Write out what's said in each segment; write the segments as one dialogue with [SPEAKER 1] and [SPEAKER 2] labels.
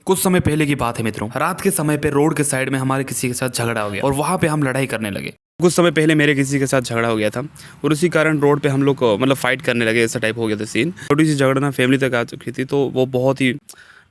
[SPEAKER 1] कुछ समय पहले की बात है मित्रों, रात के समय पे रोड के साइड में हमारे किसी के साथ झगड़ा हो गया और वहाँ पे हम लड़ाई करने लगे। कुछ समय पहले मेरे किसी के साथ झगड़ा हो गया था और उसी कारण रोड पे हम लोग मतलब फाइट करने लगे, ऐसा टाइप हो गया था सीन। छोटी सी झगड़ा ना फैमिली तक आ चुकी थी, तो वो बहुत ही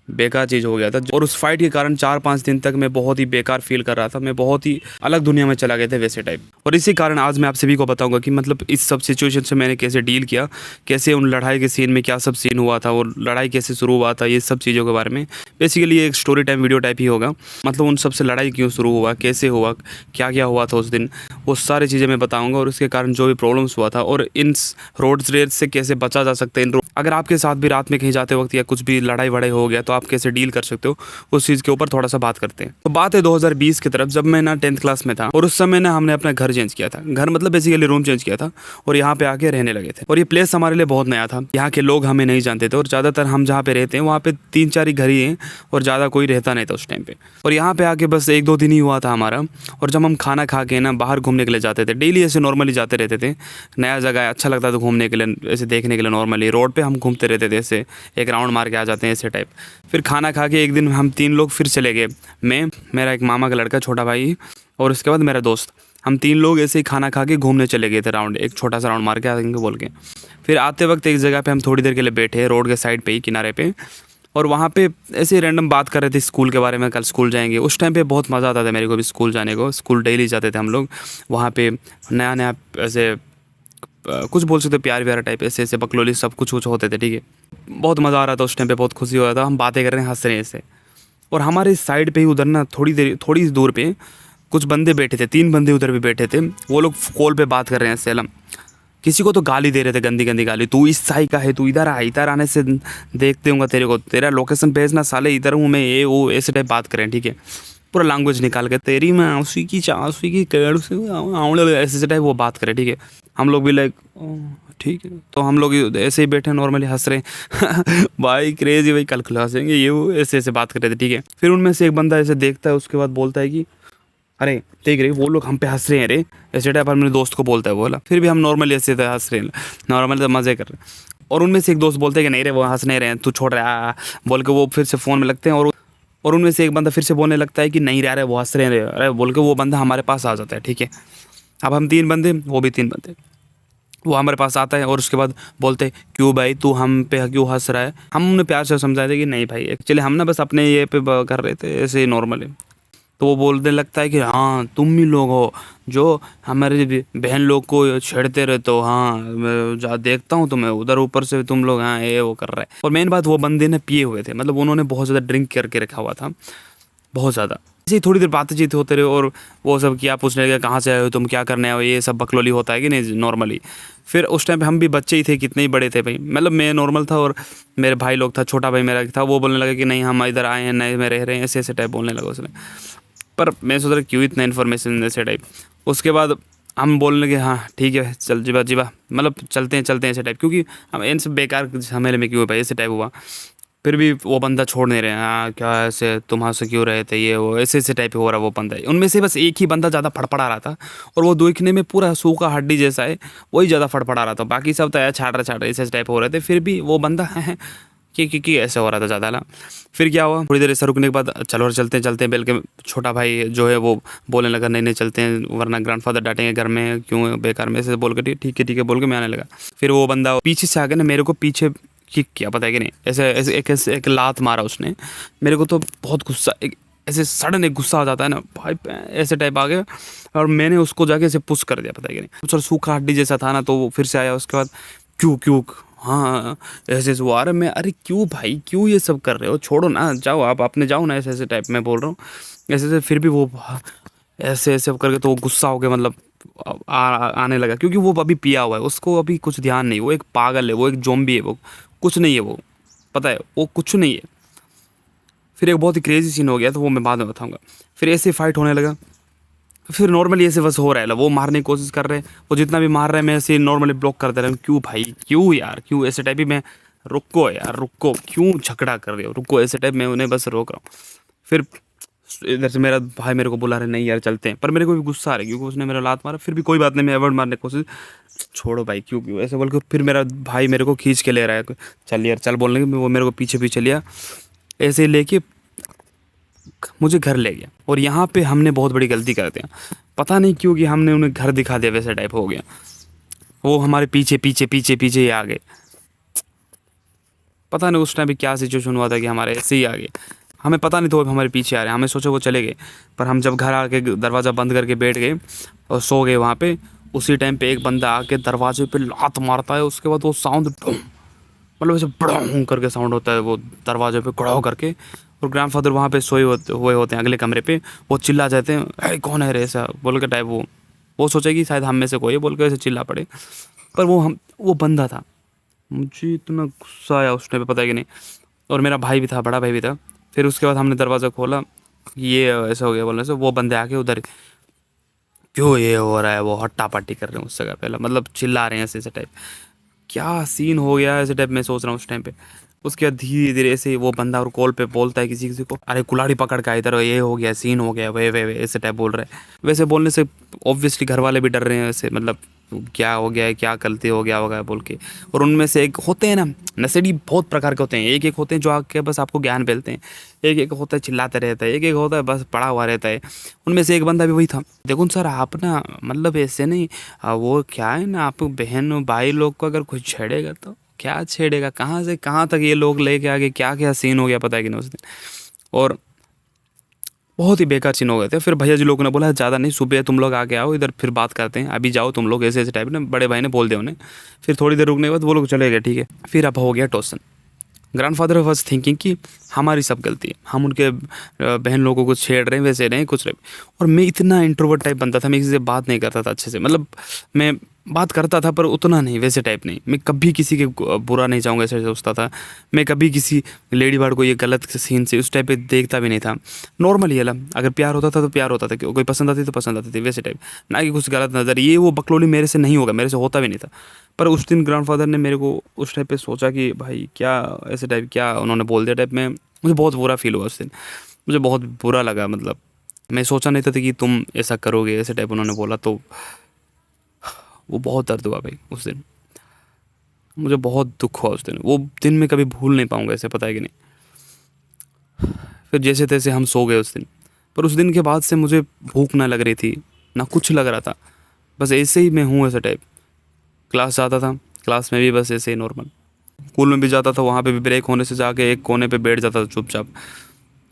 [SPEAKER 1] बेकार चीज़ हो गया था। और उस फाइट के कारण 4-5 दिन तक मैं बहुत ही बेकार फील कर रहा था। मैं बहुत ही अलग दुनिया में चला गया था वैसे टाइप। और इसी कारण आज मैं आप सभी को बताऊंगा कि मतलब इस सब सिचुएशन से मैंने कैसे डील किया, कैसे उन लड़ाई के सीन में क्या सब सीन हुआ था और लड़ाई कैसे शुरू हुआ था, ये सब चीज़ों के बारे में बेसिकली एक स्टोरी टाइम वीडियो टाइप ही होगा। मतलब उन सब से लड़ाई क्यों शुरू हुआ, कैसे हुआ, क्या क्या हुआ था उस दिन, वो सारी चीज़ें मैं बताऊँगा। और उसके कारण जो भी प्रॉब्लम्स हुआ था और इन रोड रेज से कैसे बचा जा सकता है। अगर आपके साथ भी रात में कहीं जाते वक्त या कुछ भी लड़ाई वड़ाई हो गया तो आप कैसे डील कर सकते हो, उस चीज़ के ऊपर थोड़ा सा बात करते हैं। तो बात है 2020 की तरफ, जब मैं ना 10th क्लास में था और उस समय ना हमने अपना घर चेंज किया था। घर मतलब बेसिकली रूम चेंज किया था और यहाँ पे आके रहने लगे थे। और ये प्लेस हमारे लिए बहुत नया था, यहाँ के लोग हमें नहीं जानते थे और ज़्यादातर हम जहाँ पे रहते हैं वहाँ पे 3-4 ही घर ही हैं और ज़्यादा कोई रहता नहीं था उस टाइम पे। और यहाँ पे आके बस 1-2 दिन ही हुआ था हमारा। और जब हम खाना खा के ना बाहर घूमने के लिए जाते थे, डेली ऐसे नॉर्मली जाते रहते थे। नया जगह है, अच्छा लगता था घूमने के लिए, ऐसे देखने के लिए। नॉर्मली रोड पे हम घूमते रहते थे, ऐसे एक राउंड मार के आ जाते हैं ऐसे टाइप। फिर खाना खा के एक दिन हम 3 लोग फिर चले गए, मैं, मेरा एक मामा का लड़का छोटा भाई और उसके बाद मेरा दोस्त। हम 3 लोग ऐसे ही खाना खा के घूमने चले गए थे, राउंड एक छोटा सा राउंड मार के आएंगे बोल के। फिर आते वक्त एक जगह पे हम थोड़ी देर के लिए बैठे रोड के साइड पे ही, किनारे पे। और वहाँ पे ऐसे रैंडम बात कर रहे थे स्कूल के बारे में, कल स्कूल जाएंगे। उस टाइम पे बहुत मज़ा आता था मेरे को भी स्कूल जाने को। स्कूल डेली जाते थे हम लोग। वहाँ पे नया नया ऐसे कुछ बोल सकते प्यार व्यार टाइप, ऐसे ऐसे बकलोली सब कुछ कुछ होते थे, ठीक है। बहुत मज़ा आ रहा था उस टाइम पे, बहुत खुशी हो रहा था। हम बातें कर रहे हैं, हंस रहे हैं ऐसे। और हमारे साइड पे ही उधर ना थोड़ी दूर पे कुछ बंदे बैठे थे, 3 बंदे उधर भी बैठे थे। वो लोग कॉल पे बात कर रहे हैं सेलम। किसी को तो गाली दे रहे थे, गंदी गंदी गाली। तू इस साई का है, तू इधर आ, इधर आने से देखते होंगे तेरे को, तेरा लोकेशन भेजना साले, इधर हूँ मैं, ये वो ऐसे टाइप बात करें, ठीक है। पूरा लैंग्वेज निकाल के तेरी मैं आंसू की चांसू की केड़ से ऐसे टाइप वो बात करें, ठीक है। हम लोग भी लाइक ठीक है। तो हम लोग ऐसे ही बैठे नॉर्मली हंस रहे हैं भाई क्रेजी, भाई कल खुला हंसेंगे, ये वो ऐसे ऐसे बात कर रहे थे, ठीक है। फिर उनमें से एक बंदा ऐसे देखता है, उसके बाद बोलता है कि अरे देख रहे वो लोग हम पे हंस रहे हैं रे, ऐसे टाइप। पर मेरे दोस्त को बोलता है, बोला। फिर भी हम नॉर्मली ऐसे हंस रहे हैं, नॉर्मली तो मज़े कर रहे हैं। और उनमें से एक दोस्त बोलते हैं कि नहीं रे वो हंस नहीं रहे हैं, तू छोड़ रहा बोल के वो फिर से फ़ोन में लगते हैं। और उनमें से एक बंदा फिर से बोलने लगता है कि नहीं रहा, वो हंस रहे हैं, अरे बोल के वो बंदा हमारे पास आ जाता है, ठीक है। अब हम 3 बंदे, वो भी 3 बंदे, वो हमारे पास आता है और उसके बाद बोलते क्यों भाई तू हम पे क्यों हंस रहा है। हम उन्हें प्यार से समझाए थे कि नहीं भाई एक्चुअली हम ना बस अपने ये पे कर रहे थे ऐसे ही नॉर्मली। तो वो बोलने लगता है कि हाँ तुम ही लोग हो जो हमारे बहन लोग को छेड़ते रहते हो, हाँ मैं देखता हूँ तुम्हें उधर ऊपर से तुम लोग, हाँ ये वो कर रहे हैं। और मेन बात वो बंदे ने पिए हुए थे, मतलब उन्होंने बहुत ज़्यादा ड्रिंक करके रखा हुआ था, बहुत ज़्यादा। ऐसे ही थोड़ी देर बातचीत होते रहे और वो सब क्या पूछने लगे, कहाँ से आए हो तुम, क्या करने आए हो, ये सब बकलोली होता है कि नहीं नॉर्मली। फिर उस टाइम पे हम भी बच्चे ही थे, कितने ही बड़े थे भाई, मतलब मैं नॉर्मल था और मेरे भाई लोग था, छोटा भाई मेरा था। वो बोलने लगा कि नहीं हम इधर आए हैं, नए में रह रहे हैं, ऐसे ऐसे टाइप बोलने लगा उसने। पर मैं सोच रहा क्यों इतना इन्फॉर्मेशन ऐसे टाइप। उसके बाद हम बोलने लगे हाँ ठीक है चल जीवा जीवा, मतलब चलते हैं ऐसे टाइप, क्योंकि हम इन सब बेकार झमेले में क्यों भाई ऐसे टाइप हुआ। फिर भी वो बंदा छोड़ नहीं रहे, हाँ क्या ऐसे तुम हाथ से क्यों रहे थे, ये वो ऐसे ऐसे टाइप हो रहा वो बंदा। उनमें से बस एक ही बंदा ज़्यादा फड़फड़ा रहा था और वो देखने में पूरा सूखा हड्डी जैसा है, वही ज़्यादा फड़फड़ा रहा था। बाकी सब तो यार छाड़ रहे ऐसे टाइप हो रहे थे। फिर भी वो बंदा है कि ऐसे हो रहा था ज़्यादा ना। फिर क्या हुआ, थोड़ी देर ऐसा रुकने के बाद चलो चलते हैं बेल के छोटा भाई जो है वो बोलने लगा नहीं चलते हैं वरना ग्रैंडफादर डांटेंगे घर में, क्यों बेकार में ऐसे बोल के ठीक है बोल के मैं आने लगा। फिर वो बंदा पीछे से आ गया ना, मेरे को पीछे किक किया, पता है कि नहीं, ऐसे ऐसे एक लात मारा उसने मेरे को। तो बहुत गुस्सा, एक ऐसे सडन एक गुस्सा आ जाता है ना भाई, ऐसे टाइप आ गया और मैंने उसको जाके ऐसे पुश कर दिया, पता है कि नहीं। कुछ सूखा हड्डी जैसा था ना, तो वो फिर से आया। उसके बाद क्यों हाँ ऐसे वो आ रहा मैं, अरे क्यों भाई क्यों ये सब कर रहे हो, छोड़ो ना, जाओ आप अपने जाओ ना, ऐसे ऐसे टाइप में बोल रहा हूँ ऐसे। फिर भी वो ऐसे ऐसे करके तो वो गुस्सा हो गया, मतलब आने लगा, क्योंकि वो अभी पिया हुआ है, उसको अभी कुछ ध्यान नहीं। वो एक पागल है, वो एक ज़ॉम्बी है, वो कुछ नहीं है, वो पता है वो कुछ नहीं है। फिर एक बहुत ही क्रेजी सीन हो गया, तो वो मैं बाद में बताऊंगा। फिर ऐसे फाइट होने लगा। फिर नॉर्मली ऐसे बस हो रहा है, वो मारने की कोशिश कर रहे हैं, वो जितना भी मार रहे हैं मैं ऐसे नॉर्मली ब्लॉक कर दे रहा हूँ। क्यों भाई क्यों यार क्यों ऐसे टाइप ही मैं, रुको यार रुको, क्यों झगड़ा कर रहे हो, रुको, ऐसे टाइप मैं उन्हें बस रोक रहा हूँ। फिर इधर से मेरा भाई मेरे को बुला रहे नहीं यार चलते हैं, पर मेरे को भी गुस्सा आ रहा है क्योंकि उसने मेरा लात मारा। फिर भी कोई बात नहीं, मैं एवर्ड मारने की कोशिश, छोड़ो भाई क्यों ऐसे बोल के फिर मेरा भाई मेरे को खींच के ले रहा है, चल यार चल बोलने के, वो मेरे को पीछे पीछे लिया, ऐसे लेके मुझे घर ले गया। और यहाँ पे हमने बहुत बड़ी गलती कर दिया, पता नहीं क्यों कि हमने उन्हें घर दिखा दिया, वैसा टाइप हो गया। वो हमारे पीछे पीछे पीछे पीछे ही आ गए। पता नहीं उस टाइम पे क्या सिचुएशन हुआ था कि हमारे ऐसे ही आ गए। हमें पता नहीं था वो हमारे पीछे आ रहे हैं, हमें सोचा वो चले गए। पर हम जब घर आके दरवाज़ा बंद करके बैठ गए और सो गए वहाँ पे, उसी टाइम पे एक बंदा आके दरवाजे पे लात मारता है। उसके बाद वो साउंड मतलब ऐसे बड़ों करके साउंड होता है वो दरवाजे पे कड़ाव करके। और ग्रैंडफादर वहाँ पे सोए हुए होते हैं अगले कमरे पे। वो चिल्ला जाते हैं, अरे कौन है रे, ऐसा बोल के टाइप। वो सोचा कि शायद हम में से कोई है बोल के ऐसे चिल्ला पड़े। पर वो बंदा था। मुझे इतना गुस्सा आया उस टाइम पे, पता है कि नहीं। और मेरा भाई भी था, बड़ा भाई भी था। फिर उसके बाद हमने दरवाज़ा खोला, ये ऐसा हो गया बोलने से वो बंदे आके उधर क्यों ये हो रहा है, वो हट्टा पट्टी कर रहे हैं उस जगह पहले, मतलब चिल्ला रहे हैं ऐसे टाइप। क्या सीन हो गया ऐसे टाइप मैं सोच रहा हूँ उस टाइम पे। उसके बाद धीरे धीरे ऐसे वो बंदा और कॉल पे बोलता है किसी किसी को, अरे कुल्हाड़ी पकड़ के इधर, ये हो गया, सीन हो गया, वे ऐसे टाइप बोल रहे हैं। वैसे बोलने से ऑब्वियसली घर वाले भी डर रहे हैं ऐसे, मतलब क्या हो गया है, क्या गलती हो गया होगा बोल के। और उनमें से एक होते हैं ना नशेड़ी, बहुत प्रकार के होते हैं। एक एक होते हैं जो आके बस आपको ज्ञान फैलते हैं, एक एक होता है चिल्लाते रहता है, एक एक होता है बस पड़ा हुआ रहता है। उनमें से एक बंदा भी वही था। देखो सर आप ना मतलब ऐसे नहीं, वो क्या है ना, आप बहन भाई लोग को अगर कुछ छेड़ेगा तो क्या छेड़ेगा, कहाँ से कहाँ तक ये लोग लेके आगे, क्या क्या सीन हो गया पता है कि नहीं उस दिन। और बहुत ही बेकार सीन हो गए थे। फिर भैया जी लोगों ने बोला ज़्यादा नहीं, सुबह तुम लोग आके आओ इधर, फिर बात करते हैं, अभी जाओ तुम लोग, ऐसे ऐसे टाइप ने बड़े भाई ने बोल दिया उन्हें। फिर थोड़ी देर रुकने के बाद वो लोग चले गए, ठीक है। फिर अब हो गया टॉसन। ग्रैंडफादर वॉज थिंकिंग कि हमारी सब गलती है, हम उनके बहन लोगों को छेड़ रहे हैं, वैसे नहीं कुछ रहे। और मैं इतना इंट्रोवर्ट टाइप बनता था, मैं किसी से बात नहीं करता था अच्छे से, मतलब मैं बात करता था पर उतना नहीं, वैसे टाइप नहीं। मैं कभी किसी के बुरा नहीं चाहूँगा ऐसे सोचता था। मैं कभी किसी लेडी बर्ड को ये गलत सीन से उस टाइप पे देखता भी नहीं था। नॉर्मल ये लम, अगर प्यार होता था तो प्यार होता था, कोई पसंद आती तो पसंद आती थी, वैसे टाइप। ना कि कुछ गलत नज़र, ये वो बकलोली मेरे से नहीं होगा, मेरे से होता भी नहीं था। पर उस दिन ग्रैंडफादर ने मेरे को उस टाइप पे सोचा कि भाई क्या ऐसे टाइप, क्या उन्होंने बोल दिया टाइप में, मुझे बहुत बुरा फील हुआ उस दिन। मुझे बहुत बुरा लगा, मतलब मैं सोचा नहीं था कि तुम ऐसा करोगे, ऐसे टाइप उन्होंने बोला। तो वो बहुत दर्द हुआ भाई उस दिन, मुझे बहुत दुख हुआ उस दिन। वो दिन मैं कभी भूल नहीं पाऊँगा ऐसे, पता है कि नहीं। फिर जैसे तैसे हम सो गए उस दिन। पर उस दिन के बाद से मुझे भूख ना लग रही थी, ना कुछ लग रहा था, बस ऐसे ही मैं हूँ ऐसा टाइप। क्लास जाता था, क्लास में भी बस ऐसे ही नॉर्मल। स्कूल में भी जाता था, वहाँ पे भी ब्रेक होने से जाके एक कोने पे बैठ जाता था चुपचाप।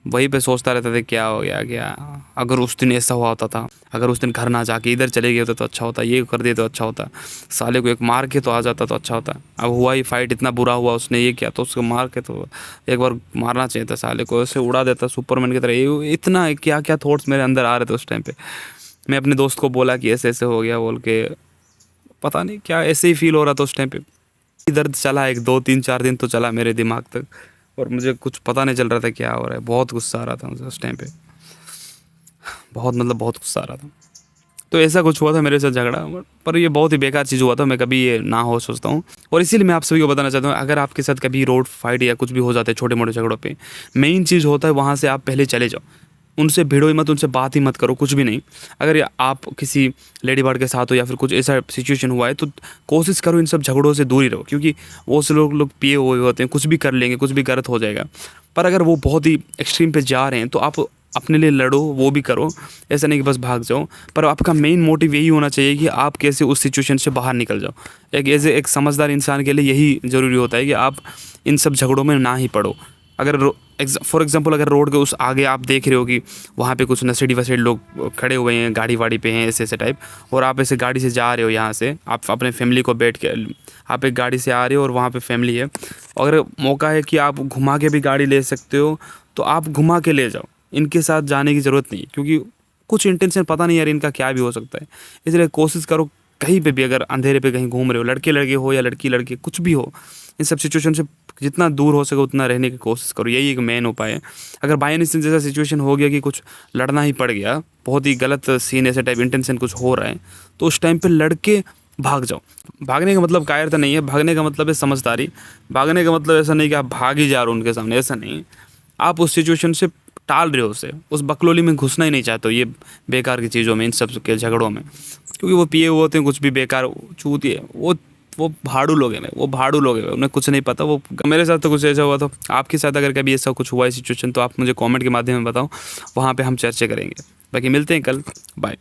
[SPEAKER 1] वहीं पे सोचता रहता था क्या हो गया, क्या अगर उस दिन ऐसा हुआ होता था, अगर उस दिन घर ना जाके इधर चले गए होते तो अच्छा होता, ये कर दिए तो अच्छा होता, साले को एक मार के तो आ जाता तो अच्छा होता। अब हुआ ही फाइट, इतना बुरा हुआ, उसने ये किया तो उसको मार के तो एक बार मारना चाहिए था, साले को ऐसे उड़ा देता सुपरमैन की तरह। ये इतना क्या क्या थॉट्स मेरे अंदर आ रहे थे उस टाइम पे। मैं अपने दोस्त को बोला कि ऐसे ऐसे हो गया बोल के, पता नहीं क्या ऐसे ही फील हो रहा था उस टाइम पे। दर्द चला एक 2 3 4 दिन तो चला मेरे दिमाग तक, और मुझे कुछ पता नहीं चल रहा था क्या हो रहा है। बहुत गुस्सा आ रहा था मुझे उस टाइम पे, बहुत मतलब बहुत गुस्सा आ रहा था। तो ऐसा कुछ हुआ था मेरे साथ झगड़ा, पर ये बहुत ही बेकार चीज़ हुआ था, मैं कभी ये ना हो सोचता हूँ। और इसीलिए मैं आप सभी को बताना चाहता हूँ, अगर आपके साथ कभी रोड फाइट या कुछ भी हो जाता है छोटे मोटे झगड़ों पे, मेन चीज़ होता है वहाँ से आप पहले चले जाओ, उनसे भिड़ो ही मत, उनसे बात ही मत करो, कुछ भी नहीं। अगर आप किसी लेडी बर्ड के साथ हो या फिर कुछ ऐसा सिचुएशन हुआ है तो कोशिश करो इन सब झगड़ों से दूर ही रहो, क्योंकि वो से लोग पिए हुए होते हैं, कुछ भी कर लेंगे, कुछ भी गलत हो जाएगा। पर अगर वो बहुत ही एक्सट्रीम पे जा रहे हैं तो आप अपने लिए लड़ो, वो भी करो, ऐसा नहीं कि बस भाग जाओ। पर आपका मेन मोटिव यही होना चाहिए कि आप कैसे उस सिचुएशन से बाहर निकल जाओ। एक समझदार इंसान के लिए यही ज़रूरी होता है कि आप इन सब झगड़ों में ना ही पड़ो। अगर फॉर एग्जांपल अगर रोड के उस आगे आप देख रहे हो कि वहाँ पे कुछ नशेड़ी वसेड़ी लोग खड़े हुए हैं, गाड़ी वाड़ी पे हैं ऐसे ऐसे टाइप, और आप ऐसे गाड़ी से जा रहे हो, यहाँ से आप अपने फैमिली को बैठ के, आप एक गाड़ी से आ रहे हो और वहाँ पे फैमिली है, अगर मौका है कि आप घुमा के भी गाड़ी ले सकते हो तो आप घुमा के ले जाओ, इनके साथ जाने की ज़रूरत नहीं, क्योंकि कुछ इंटेंशन पता नहीं यार इनका क्या भी हो सकता है। इसलिए कोशिश करो कहीं पे भी, अगर अंधेरे पे कहीं घूम रहे हो, लड़के लड़के हो या लड़की लड़के कुछ भी हो, इन सब सिचुएशन से जितना दूर हो सके उतना रहने की कोशिश करो, यही एक मेन उपाय है। अगर बाई चांस जैसा सिचुएशन हो गया कि कुछ लड़ना ही पड़ गया, बहुत ही गलत सीन ऐसे टाइप इंटेंशन कुछ हो रहा है, तो उस टाइम पे लड़के भाग जाओ। भागने का मतलब कायरता नहीं है, भागने का मतलब है समझदारी। भागने का मतलब ऐसा नहीं कि आप भाग ही जा रहे हो उनके सामने, ऐसा नहीं। आप उस सिचुएशन से टाल रहे हो उसे, उस बकलोली में घुसना ही नहीं चाहते हो, ये बेकार की चीज़ों में, इन सब के झगड़ों में, क्योंकि वो पिए हुए होते हैं, कुछ भी बेकार चूतिए, वो वो भाड़ू लोग हैं, वो भाड़ू लोग हैं, उन्हें कुछ नहीं पता। वो मेरे साथ तो कुछ ऐसा हुआ, तो आपके साथ अगर कभी ऐसा कुछ हुआ है सिचुएशन तो आप मुझे कमेंट के माध्यम में बताओ, वहाँ पे हम चर्चा करेंगे। बाकी मिलते हैं कल, बाय।